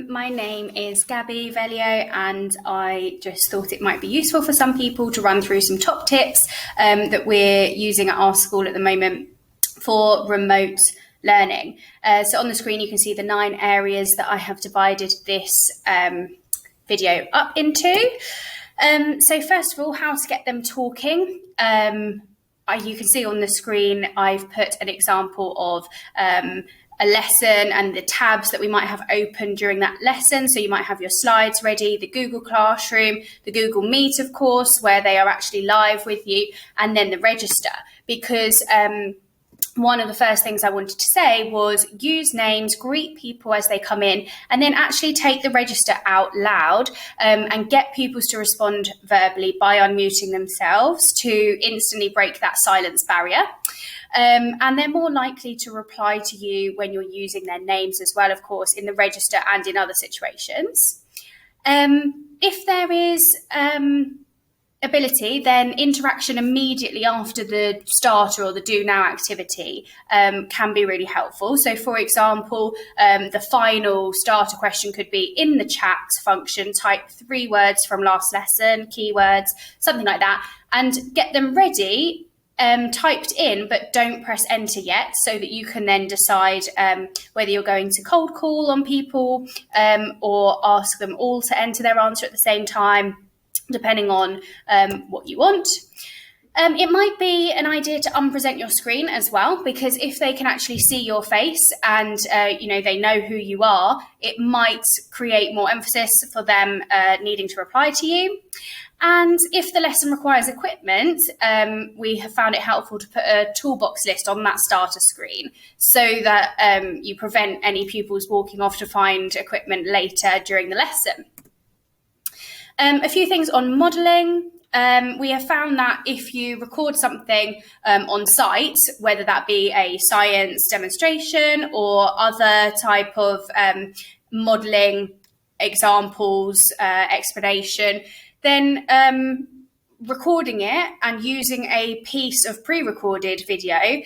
my name is Gabby Velio, and I just thought it might be useful for some people to run through some top tips that we're using at our school at the moment for remote learning. So on the screen you can see the 9 areas that I have divided this video up into. So first of all, how to get them talking. You can see on the screen I've put an example of a lesson and the tabs that we might have open during that lesson. So you might have your slides ready, the Google Classroom, the Google Meet, of course, where they are actually live with you, and then the register. Because one of the first things I wanted to say was use names, greet people as they come in, and then actually take the register out loud and get pupils to respond verbally by unmuting themselves to instantly break that silence barrier. And they're more likely to reply to you when you're using their names as well, of course, in the register and in other situations. If there is ability, then interaction immediately after the starter or the do now activity can be really helpful. So for example, the final starter question could be in the chat function, type 3 words from last lesson, keywords, something like that, and get them ready typed in, but don't press enter yet, so that you can then decide whether you're going to cold call on people or ask them all to enter their answer at the same time, depending on what you want. It might be an idea to unpresent your screen as well, because if they can actually see your face and they know who you are, it might create more emphasis for them needing to reply to you. And if the lesson requires equipment, we have found it helpful to put a toolbox list on that starter screen so that you prevent any pupils walking off to find equipment later during the lesson. A few things on modelling. We have found that if you record something on site, whether that be a science demonstration or other type of modelling examples, explanation, then recording it and using a piece of pre-recorded video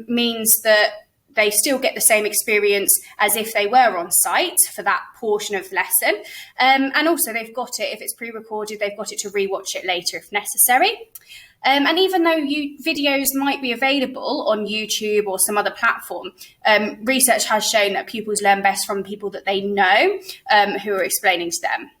means that they still get the same experience as if they were on site for that portion of the lesson. And also they've got it, if it's pre-recorded, they've got it to rewatch it later if necessary. And even though videos might be available on YouTube or some other platform, research has shown that pupils learn best from people that they know who are explaining to them.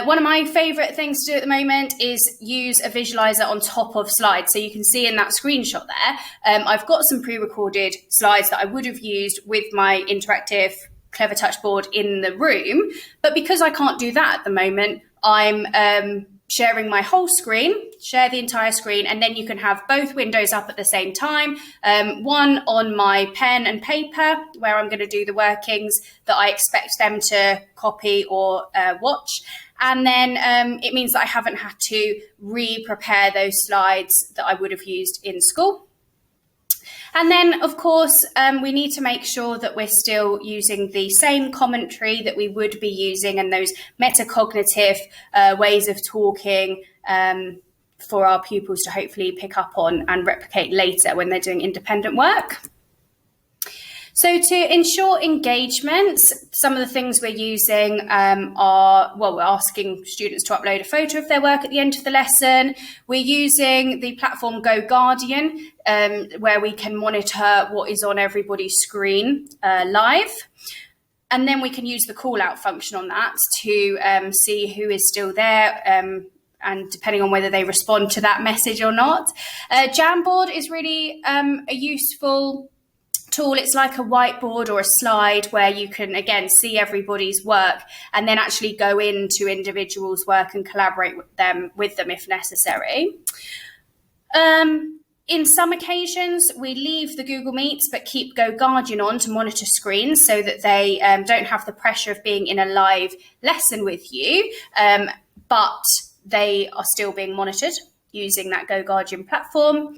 One of my favourite things to do at the moment is use a visualizer on top of slides. So you can see in that screenshot there, I've got some pre-recorded slides that I would have used with my interactive Clever Touch board in the room. But because I can't do that at the moment, I'm sharing my whole screen, share the entire screen, and then you can have both windows up at the same time. One on my pen and paper, where I'm going to do the workings that I expect them to copy or watch. And then it means that I haven't had to re-prepare those slides that I would have used in school. And then, of course, we need to make sure that we're still using the same commentary that we would be using and those metacognitive ways of talking for our pupils to hopefully pick up on and replicate later when they're doing independent work. So to ensure engagement, some of the things we're using we're asking students to upload a photo of their work at the end of the lesson. We're using the platform GoGuardian, where we can monitor what is on everybody's screen live. And then we can use the call out function on that to see who is still there, and depending on whether they respond to that message or not. Jamboard is really a useful tool. It's like a whiteboard or a slide where you can, again, see everybody's work and then actually go into individuals' work and collaborate with them if necessary. In some occasions, we leave the Google Meets but keep GoGuardian on to monitor screens so that they don't have the pressure of being in a live lesson with you, but they are still being monitored using that GoGuardian platform.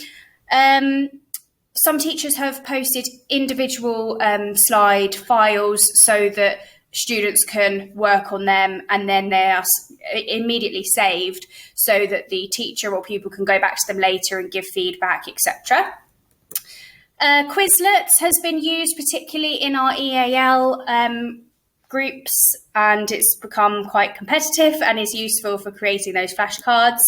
Some teachers have posted individual slide files so that students can work on them, and then they are immediately saved so that the teacher or pupil can go back to them later and give feedback, etc. Quizlet has been used particularly in our EAL groups, and it's become quite competitive and is useful for creating those flashcards.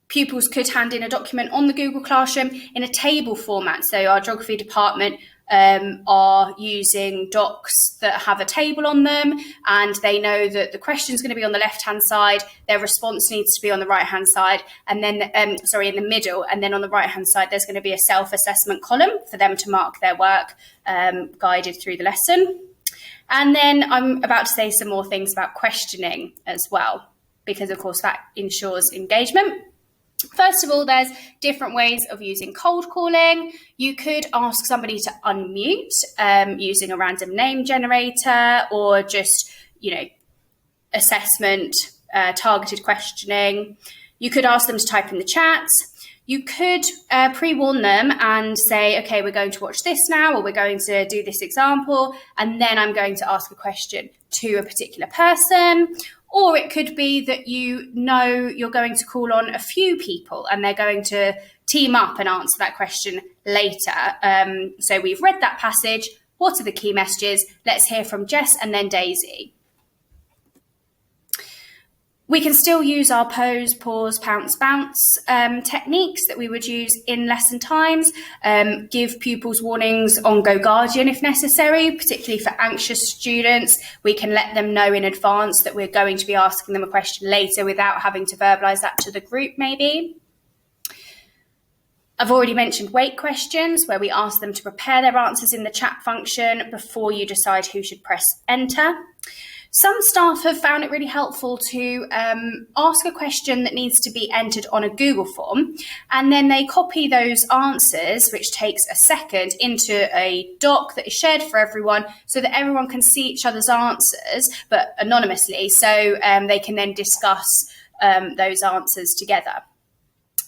Pupils could hand in a document on the Google Classroom in a table format. So our geography department are using docs that have a table on them, and they know that the question is going to be on the left-hand side, their response needs to be on the right-hand side, and then, in the middle, and then on the right-hand side, there's going to be a self-assessment column for them to mark their work guided through the lesson. And then I'm about to say some more things about questioning as well, because of course that ensures engagement. First of all, there's different ways of using cold calling. You could ask somebody to unmute using a random name generator, or just, assessment, targeted questioning. You could ask them to type in the chat. You could pre-warn them and say, okay, we're going to watch this now, or we're going to do this example, and then I'm going to ask a question to a particular person. Or it could be that you're going to call on a few people and they're going to team up and answer that question later. So we've read that passage. What are the key messages? Let's hear from Jess and then Daisy. We can still use our pose, pause, pounce, bounce techniques that we would use in lesson times. Give pupils warnings on Go Guardian if necessary, particularly for anxious students. We can let them know in advance that we're going to be asking them a question later without having to verbalise that to the group maybe. I've already mentioned wait questions, where we ask them to prepare their answers in the chat function before you decide who should press enter. Some staff have found it really helpful to ask a question that needs to be entered on a Google form, and then they copy those answers, which takes a second, into a doc that is shared for everyone so that everyone can see each other's answers, but anonymously, so they can then discuss those answers together.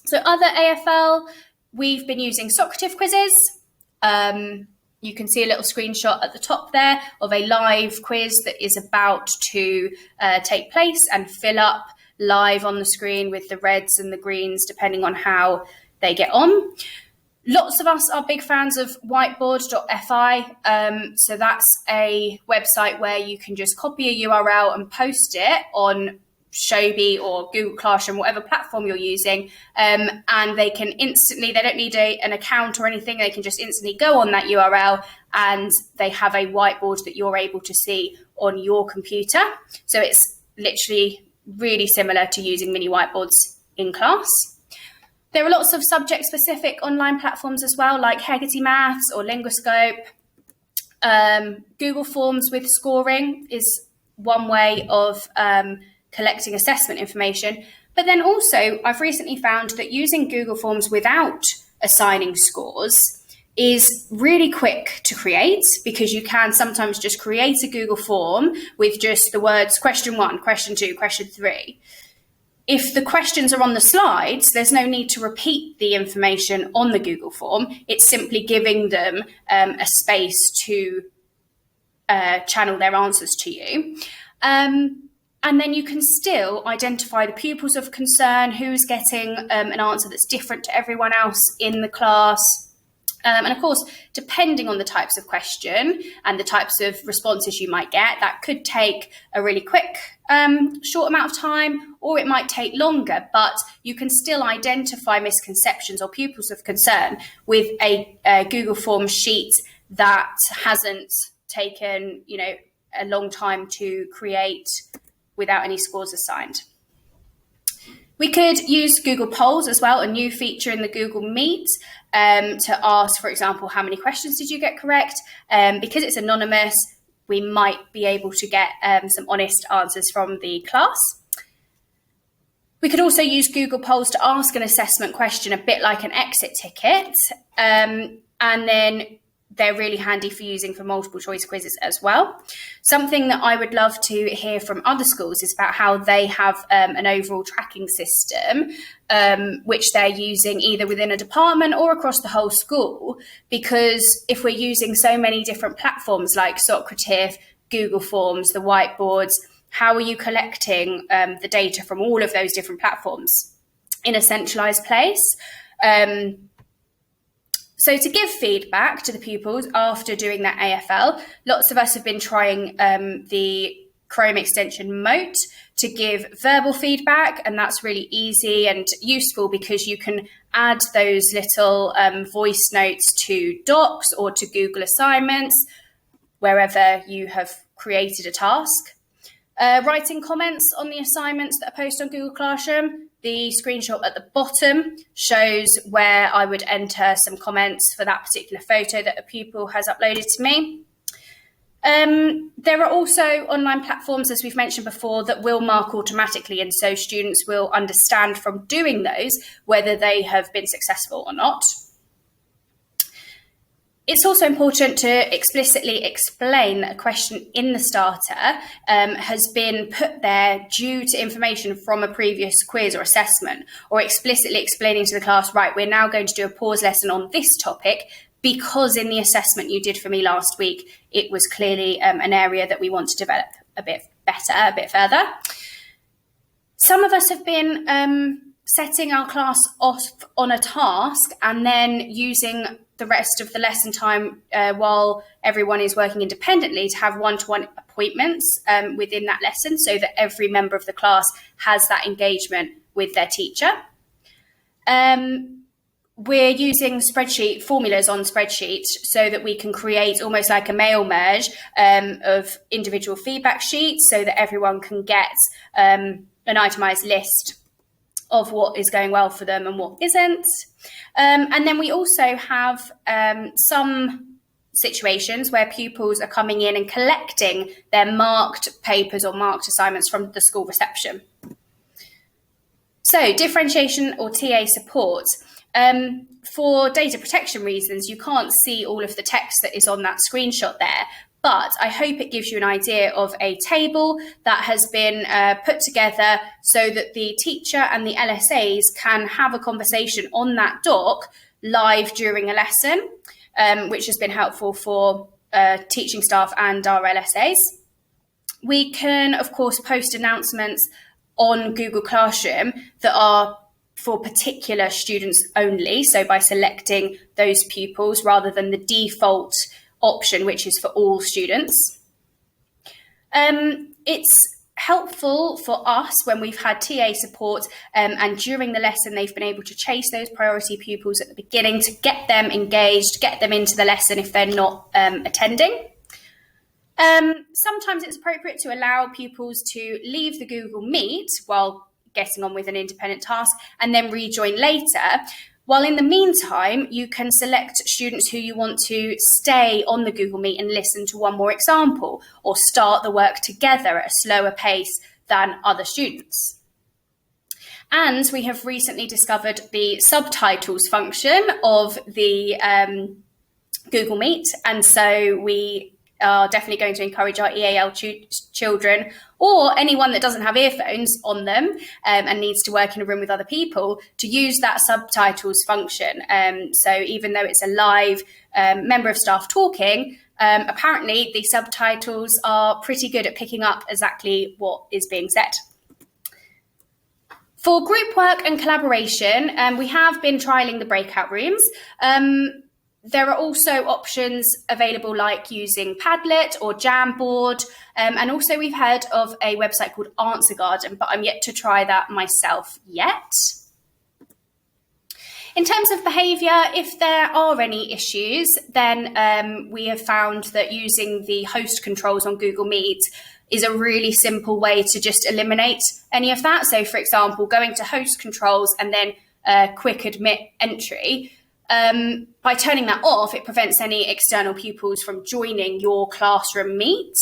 So other AFL, we've been using Socrative quizzes. You can see a little screenshot at the top there of a live quiz that is about to take place and fill up live on the screen with the reds and the greens, depending on how they get on. Lots of us are big fans of whiteboard.fi. So that's a website where you can just copy a URL and post it on Shobi or Google Classroom, whatever platform you're using, and they can instantly, they don't need an account or anything, they can just instantly go on that URL and they have a whiteboard that you're able to see on your computer. So it's literally really similar to using mini whiteboards in class. There are lots of subject-specific online platforms as well, like Heggerty Maths or Linguoscope. Google Forms with scoring is one way of collecting assessment information. But then also, I've recently found that using Google Forms without assigning scores is really quick to create, because you can sometimes just create a Google form with just the words question 1, question 2, question 3. If the questions are on the slides, there's no need to repeat the information on the Google form. It's simply giving them a space to channel their answers to you. And then you can still identify the pupils of concern, who's getting an answer that's different to everyone else in the class. And of course, depending on the types of question and the types of responses you might get, that could take a really quick, short amount of time, or it might take longer, but you can still identify misconceptions or pupils of concern with a Google Forms sheet that hasn't taken, a long time to create without any scores assigned. We could use Google Polls as well, a new feature in the Google Meet, to ask, for example, how many questions did you get correct? Because it's anonymous, we might be able to get some honest answers from the class. We could also use Google Polls to ask an assessment question, a bit like an exit ticket, and then they're really handy for using for multiple choice quizzes as well. Something that I would love to hear from other schools is about how they have an overall tracking system, which they're using either within a department or across the whole school. Because if we're using so many different platforms like Socrative, Google Forms, the whiteboards, how are you collecting the data from all of those different platforms in a centralized place? So to give feedback to the pupils after doing that AFL, lots of us have been trying the Chrome extension Mote to give verbal feedback, and that's really easy and useful because you can add those little voice notes to docs or to Google assignments, wherever you have created a task. Writing comments on the assignments that are posted on Google Classroom. The screenshot at the bottom shows where I would enter some comments for that particular photo that a pupil has uploaded to me. There are also online platforms, as we've mentioned before, that will mark automatically, and so students will understand from doing those whether they have been successful or not. It's also important to explicitly explain that a question in the starter has been put there due to information from a previous quiz or assessment, or explicitly explaining to the class, right, we're now going to do a pause lesson on this topic because in the assessment you did for me last week, it was clearly an area that we want to develop a bit better, a bit further. Some of us have been setting our class off on a task and then using the rest of the lesson time while everyone is working independently to have one-to-one appointments within that lesson so that every member of the class has that engagement with their teacher. We're using formulas on spreadsheets so that we can create almost like a mail merge of individual feedback sheets so that everyone can get an itemized list of what is going well for them and what isn't. And then we also have some situations where pupils are coming in and collecting their marked papers or marked assignments from the school reception. So differentiation or TA support. For data protection reasons, you can't see all of the text that is on that screenshot there, but I hope it gives you an idea of a table that has been put together so that the teacher and the LSAs can have a conversation on that doc live during a lesson, which has been helpful for teaching staff and our LSAs. We can, of course, post announcements on Google Classroom that are for particular students only, so by selecting those pupils rather than the default option, which is for all students. It's helpful for us when we've had TA support and during the lesson they've been able to chase those priority pupils at the beginning to get them engaged, get them into the lesson if they're not attending. Sometimes it's appropriate to allow pupils to leave the Google Meet while getting on with an independent task and then rejoin later. While in the meantime, you can select students who you want to stay on the Google Meet and listen to one more example or start the work together at a slower pace than other students. And we have recently discovered the subtitles function of the Google Meet. And so we are definitely going to encourage our EAL children or anyone that doesn't have earphones on them and needs to work in a room with other people to use that subtitles function. So even though it's a live member of staff talking, apparently the subtitles are pretty good at picking up exactly what is being said. For group work and collaboration, we have been trialling the breakout rooms. There are also options available like using Padlet or Jamboard. And also we've heard of a website called Answer Garden, but I'm yet to try that myself yet. In terms of behaviour, if there are any issues, then we have found that using the host controls on Google Meet is a really simple way to just eliminate any of that. So for example, going to host controls and then quick admit entry. By turning that off, it prevents any external pupils from joining your classroom meet.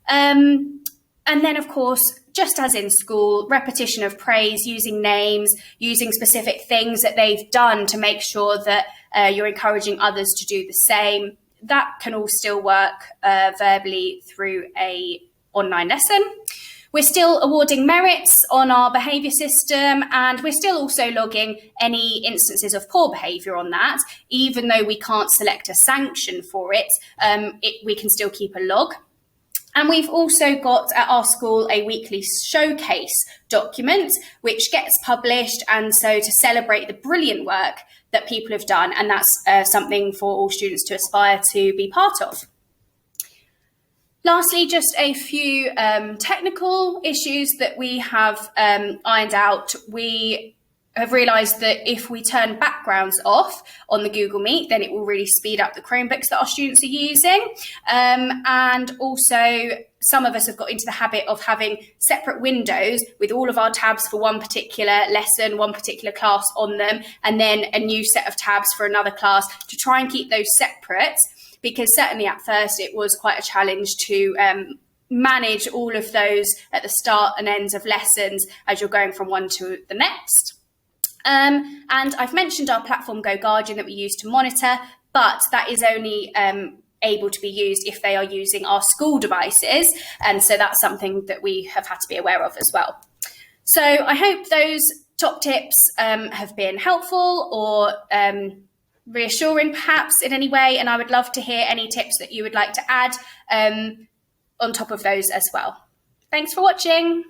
And then, of course, just as in school, repetition of praise, using names, using specific things that they've done to make sure that you're encouraging others to do the same. That can all still work verbally through an online lesson. We're still awarding merits on our behaviour system, and we're still also logging any instances of poor behaviour on that. Even though we can't select a sanction for it, we can still keep a log. And we've also got at our school a weekly showcase document, which gets published. And so to celebrate the brilliant work that people have done, and that's something for all students to aspire to be part of. Lastly, just a few technical issues that we have ironed out. We have realised that if we turn backgrounds off on the Google Meet, then it will really speed up the Chromebooks that our students are using. And also, some of us have got into the habit of having separate windows with all of our tabs for one particular lesson, one particular class on them, and then a new set of tabs for another class, to try and keep those separate, because certainly at first it was quite a challenge to manage all of those at the start and ends of lessons as you're going from one to the next. And I've mentioned our platform Go Guardian that we use to monitor, but that is only able to be used if they are using our school devices. And so that's something that we have had to be aware of as well. So I hope those top tips have been helpful or reassuring perhaps in any way. And I would love to hear any tips that you would like to add on top of those as well. Thanks for watching.